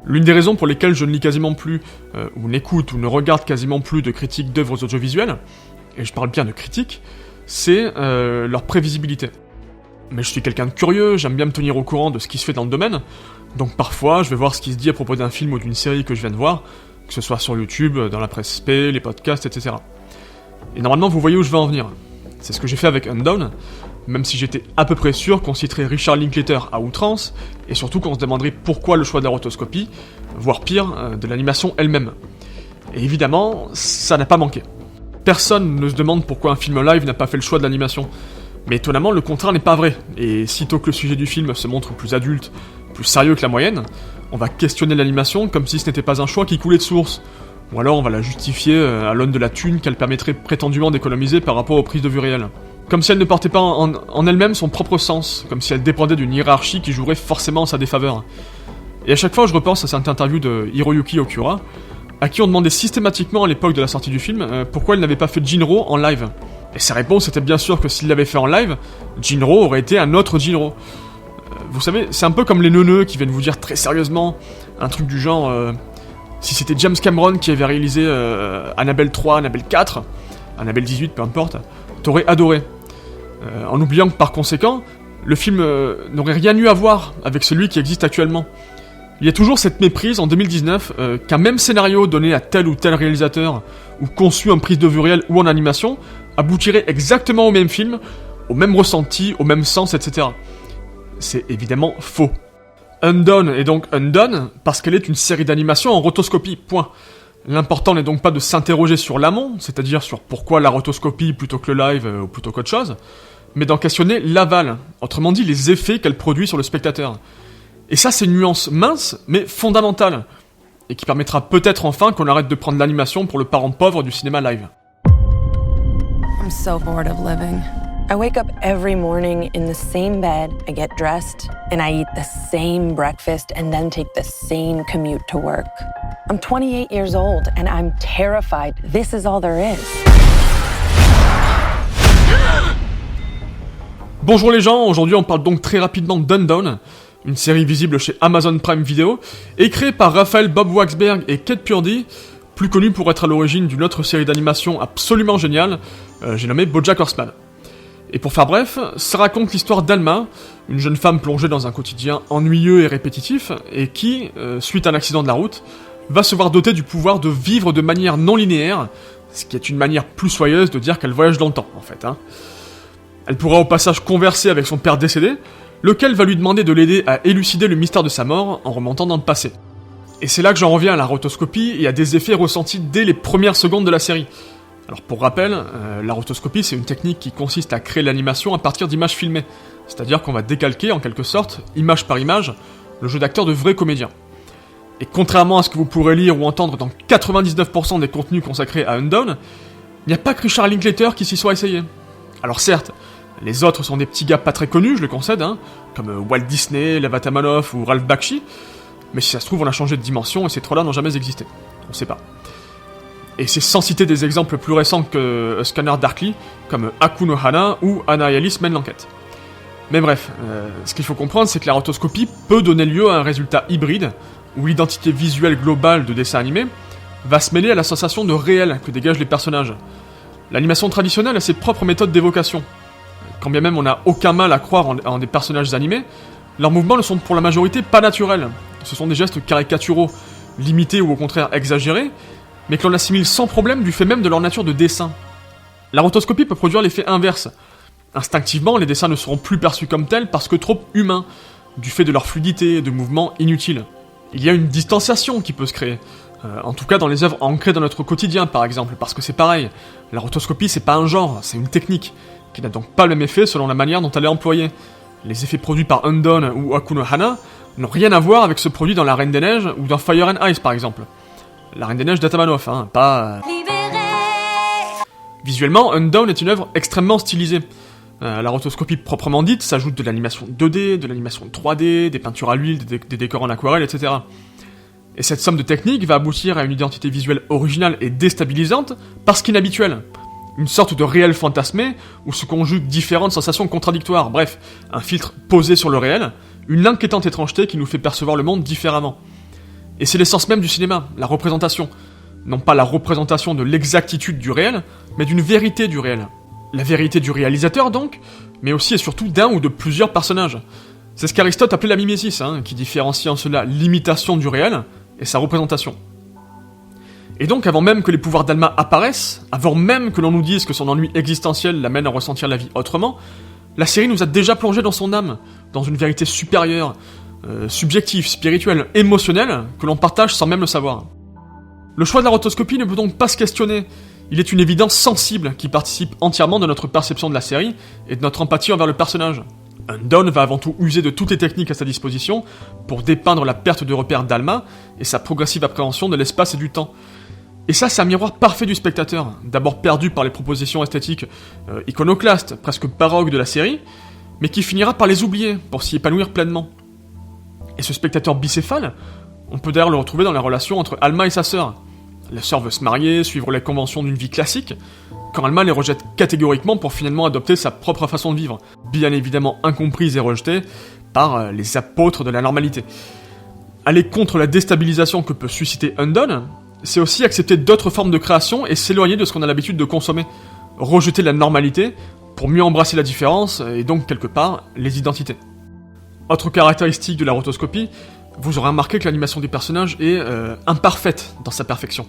L'une des raisons pour lesquelles je ne lis quasiment plus, ou n'écoute ou ne regarde quasiment plus de critiques d'œuvres audiovisuelles, et je parle bien de critiques, c'est leur prévisibilité. Mais je suis quelqu'un de curieux, j'aime bien me tenir au courant de ce qui se fait dans le domaine, donc parfois je vais voir ce qui se dit à propos d'un film ou d'une série que je viens de voir, que ce soit sur YouTube, dans la presse spé, les podcasts, etc. Et normalement vous voyez où je vais en venir. C'est ce que j'ai fait avec Undown, même si j'étais à peu près sûr qu'on citerait Richard Linklater à outrance, et surtout qu'on se demanderait pourquoi le choix de la rotoscopie, voire pire, de l'animation elle-même. Et évidemment, ça n'a pas manqué. Personne ne se demande pourquoi un film live n'a pas fait le choix de l'animation. Mais étonnamment, le contraire n'est pas vrai, et sitôt que le sujet du film se montre plus adulte, plus sérieux que la moyenne, on va questionner l'animation comme si ce n'était pas un choix qui coulait de source, ou alors on va la justifier à l'aune de la thune qu'elle permettrait prétendument d'économiser par rapport aux prises de vue réelles. Comme si elle ne portait pas en elle-même son propre sens, comme si elle dépendait d'une hiérarchie qui jouerait forcément en sa défaveur. Et à chaque fois je repense à cette interview de Hiroyuki Okura, à qui on demandait systématiquement à l'époque de la sortie du film pourquoi il n'avait pas fait Jinro en live. Et sa réponse était bien sûr que s'il l'avait fait en live, Jinro aurait été un autre Jinro. Vous savez, c'est un peu comme les neuneux qui viennent vous dire très sérieusement un truc du genre si c'était James Cameron qui avait réalisé Annabelle 3, Annabelle 4, Annabelle 18, peu importe, t'aurais adoré. En oubliant que par conséquent, le film n'aurait rien eu à voir avec celui qui existe actuellement. Il y a toujours cette méprise en 2019 qu'un même scénario donné à tel ou tel réalisateur, ou conçu en prise de vue réelle ou en animation, aboutirait exactement au même film, au même ressenti, au même sens, etc. C'est évidemment faux. Undown est donc Undone parce qu'elle est une série d'animation en rotoscopie, point. L'important n'est donc pas de s'interroger sur l'amont, c'est-à-dire sur pourquoi la rotoscopie plutôt que le live ou plutôt qu'autre chose, mais d'en questionner l'aval, autrement dit les effets qu'elle produit sur le spectateur. Et ça c'est une nuance mince, mais fondamentale, et qui permettra peut-être enfin qu'on arrête de prendre l'animation pour le parent pauvre du cinéma live. I'm so bored of living. I wake up every morning in the same bed, I get dressed, and I eat the same breakfast and then take the same commute to work. I'm 28 years old and I'm terrified this is all there is. Bonjour les gens, aujourd'hui on parle donc très rapidement d'Undown, une série visible chez Amazon Prime Video, et créée par Raphaël Bob Waksberg et Kate Purdy, plus connus pour être à l'origine d'une autre série d'animation absolument géniale, j'ai nommé BoJack Horseman. Et pour faire bref, ça raconte l'histoire d'Alma, une jeune femme plongée dans un quotidien ennuyeux et répétitif, et qui, suite à un accident de la route, va se voir dotée du pouvoir de vivre de manière non linéaire, ce qui est une manière plus soyeuse de dire qu'elle voyage dans le temps, en fait. Elle pourra au passage converser avec son père décédé, lequel va lui demander de l'aider à élucider le mystère de sa mort en remontant dans le passé. Et c'est là que j'en reviens à la rotoscopie et à des effets ressentis dès les premières secondes de la série. Alors pour rappel, la rotoscopie c'est une technique qui consiste à créer l'animation à partir d'images filmées, c'est-à-dire qu'on va décalquer en quelque sorte, image par image, le jeu d'acteur de vrais comédiens. Et contrairement à ce que vous pourrez lire ou entendre dans 99% des contenus consacrés à Undown, il n'y a pas que Richard Linklater qui s'y soit essayé. Alors certes, les autres sont des petits gars pas très connus, je le concède, comme Walt Disney, Lev Atamanov ou Ralph Bakshi, mais si ça se trouve on a changé de dimension et ces trois-là n'ont jamais existé, on sait pas. Et c'est sans citer des exemples plus récents que Scanner Darkly, comme Aku no Hana ou Anna et Alice mènent l'enquête. Mais bref, ce qu'il faut comprendre, c'est que la rotoscopie peut donner lieu à un résultat hybride, où l'identité visuelle globale de dessin animé va se mêler à la sensation de réel que dégagent les personnages. L'animation traditionnelle a ses propres méthodes d'évocation. Quand bien même on n'a aucun mal à croire en des personnages animés, leurs mouvements ne sont pour la majorité pas naturels. Ce sont des gestes caricaturaux, limités ou au contraire exagérés, mais que l'on assimile sans problème du fait même de leur nature de dessin. La rotoscopie peut produire l'effet inverse. Instinctivement, les dessins ne seront plus perçus comme tels parce que trop humains, du fait de leur fluidité et de mouvements inutiles. Il y a une distanciation qui peut se créer, en tout cas dans les œuvres ancrées dans notre quotidien par exemple, parce que c'est pareil, la rotoscopie c'est pas un genre, c'est une technique, qui n'a donc pas le même effet selon la manière dont elle est employée. Les effets produits par Undown ou Aku no Hana n'ont rien à voir avec ceux produits dans La Reine des Neiges ou dans Fire and Ice par exemple. La Reine des Neiges d'Atamanov, pas... Visuellement, Undown est une œuvre extrêmement stylisée. La rotoscopie proprement dite s'ajoute de l'animation 2D, de l'animation 3D, des peintures à l'huile, des décors en aquarelle, etc. Et cette somme de techniques va aboutir à une identité visuelle originale et déstabilisante parce qu'inhabituelle. Une sorte de réel fantasmé où se conjuguent différentes sensations contradictoires, bref, un filtre posé sur le réel, une inquiétante étrangeté qui nous fait percevoir le monde différemment. Et c'est l'essence même du cinéma, la représentation. Non pas la représentation de l'exactitude du réel, mais d'une vérité du réel. La vérité du réalisateur donc, mais aussi et surtout d'un ou de plusieurs personnages. C'est ce qu'Aristote appelait la mimésis, qui différencie en cela l'imitation du réel et sa représentation. Et donc, avant même que les pouvoirs d'Alma apparaissent, avant même que l'on nous dise que son ennui existentiel l'amène à ressentir la vie autrement, la série nous a déjà plongé dans son âme, dans une vérité supérieure, subjective, spirituelle, émotionnelle, que l'on partage sans même le savoir. Le choix de la rotoscopie ne peut donc pas se questionner, il est une évidence sensible qui participe entièrement de notre perception de la série et de notre empathie envers le personnage. Undone va avant tout user de toutes les techniques à sa disposition pour dépeindre la perte de repère d'Alma et sa progressive appréhension de l'espace et du temps. Et ça, c'est un miroir parfait du spectateur, d'abord perdu par les propositions esthétiques iconoclastes, presque baroques de la série, mais qui finira par les oublier pour s'y épanouir pleinement. Et ce spectateur bicéphale, on peut d'ailleurs le retrouver dans la relation entre Alma et sa sœur. La sœur veut se marier, suivre les conventions d'une vie classique, quand Alma les rejette catégoriquement pour finalement adopter sa propre façon de vivre, bien évidemment incomprise et rejetée par les apôtres de la normalité. Aller contre la déstabilisation que peut susciter Undone, c'est aussi accepter d'autres formes de création et s'éloigner de ce qu'on a l'habitude de consommer. Rejeter la normalité pour mieux embrasser la différence et donc quelque part les identités. Autre caractéristique de la rotoscopie, vous aurez remarqué que l'animation des personnages est imparfaite dans sa perfection.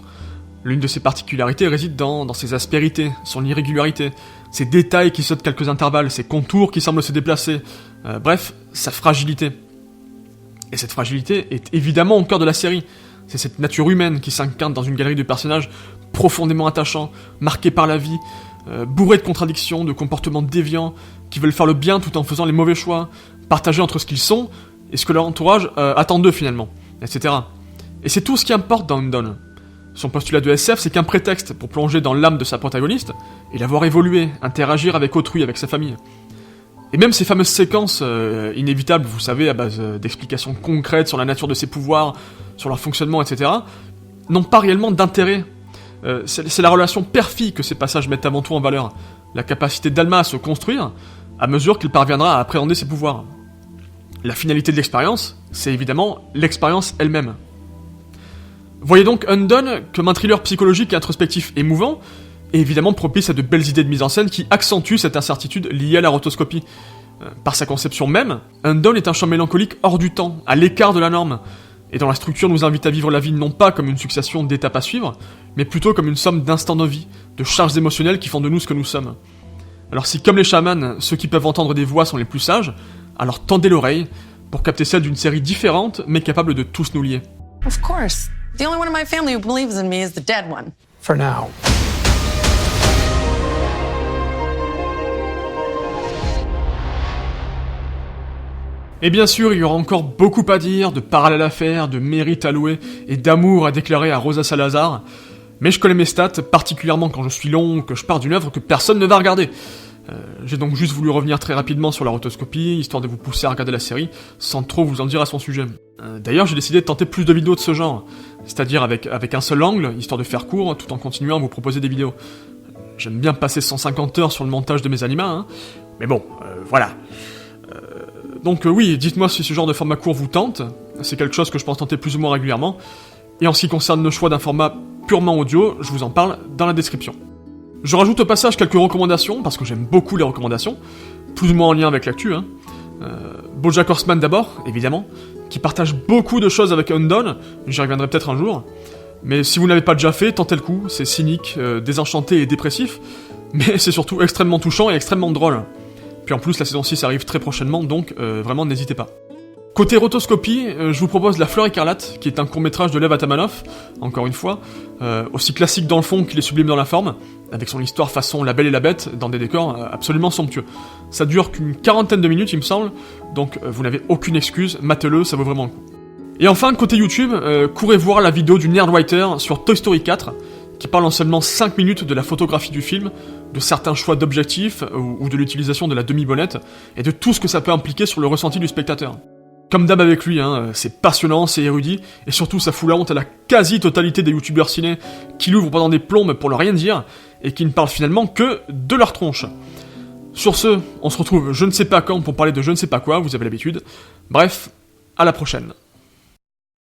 L'une de ses particularités réside dans ses aspérités, son irrégularité, ses détails qui sautent quelques intervalles, ses contours qui semblent se déplacer, bref, sa fragilité. Et cette fragilité est évidemment au cœur de la série. C'est cette nature humaine qui s'incarne dans une galerie de personnages profondément attachants, marqués par la vie, bourrés de contradictions, de comportements déviants, qui veulent faire le bien tout en faisant les mauvais choix, partagés entre ce qu'ils sont et ce que leur entourage attend d'eux finalement, etc. Et c'est tout ce qui importe dans Undone. Son postulat de SF, c'est qu'un prétexte pour plonger dans l'âme de sa protagoniste et la voir évoluer, interagir avec autrui, avec sa famille. Et même ces fameuses séquences inévitables, vous savez, à base d'explications concrètes sur la nature de ses pouvoirs, sur leur fonctionnement, etc., n'ont pas réellement d'intérêt. C'est la relation père-fille que ces passages mettent avant tout en valeur, la capacité d'Alma à se construire à mesure qu'il parviendra à appréhender ses pouvoirs. La finalité de l'expérience, c'est évidemment l'expérience elle-même. Voyez donc Undone comme un thriller psychologique et introspectif émouvant, et évidemment propice à de belles idées de mise en scène qui accentuent cette incertitude liée à la rotoscopie. Par sa conception même, Undone est un chant mélancolique hors du temps, à l'écart de la norme, et dont la structure nous invite à vivre la vie non pas comme une succession d'étapes à suivre, mais plutôt comme une somme d'instants de vie, de charges émotionnelles qui font de nous ce que nous sommes. Alors si, comme les chamans, ceux qui peuvent entendre des voix sont les plus sages, alors tendez l'oreille pour capter celle d'une série différente, mais capable de tous nous lier. Of course. The only one in my family who believes in me is the dead one. For now. Et bien sûr, il y aura encore beaucoup à dire, de parallèles à faire, de mérites à louer et d'amour à déclarer à Rosa Salazar, mais je connais mes stats, particulièrement quand je suis long, que je pars d'une œuvre que personne ne va regarder. J'ai donc juste voulu revenir très rapidement sur la rotoscopie, histoire de vous pousser à regarder la série, sans trop vous en dire à son sujet. D'ailleurs, j'ai décidé de tenter plus de vidéos de ce genre, c'est-à-dire avec un seul angle, histoire de faire court, tout en continuant à vous proposer des vidéos. J'aime bien passer 150 heures sur le montage de mes animas, mais bon, voilà. Donc oui, dites-moi si ce genre de format court vous tente, c'est quelque chose que je pense tenter plus ou moins régulièrement, et en ce qui concerne le choix d'un format purement audio, je vous en parle dans la description. Je rajoute au passage quelques recommandations, parce que j'aime beaucoup les recommandations, plus ou moins en lien avec l'actu. BoJack Horseman d'abord, évidemment, qui partage beaucoup de choses avec Undone, j'y reviendrai peut-être un jour, mais si vous ne l'avez pas déjà fait, tentez le coup, c'est cynique, désenchanté et dépressif, mais c'est surtout extrêmement touchant et extrêmement drôle. Puis en plus, la saison 6 arrive très prochainement, donc vraiment n'hésitez pas. Côté rotoscopie, je vous propose La Fleur écarlate, qui est un court-métrage de Lev Atamanov, encore une fois, aussi classique dans le fond qu'il est sublime dans la forme, avec son histoire façon La Belle et la Bête, dans des décors absolument somptueux. Ça dure qu'une 40aine de minutes, il me semble, donc vous n'avez aucune excuse, matez-le, ça vaut vraiment le coup. Et enfin, côté YouTube, courez voir la vidéo du Nerdwriter sur Toy Story 4, qui parle en seulement 5 minutes de la photographie du film, de certains choix d'objectifs, ou de l'utilisation de la demi-bonnette, et de tout ce que ça peut impliquer sur le ressenti du spectateur. Comme d'hab avec lui, c'est passionnant, c'est érudit, et surtout ça fout la honte à la quasi-totalité des youtubeurs ciné qui l'ouvrent pendant des plombes pour ne rien dire, et qui ne parlent finalement que de leur tronche. Sur ce, on se retrouve je ne sais pas quand pour parler de je ne sais pas quoi, vous avez l'habitude. Bref, à la prochaine.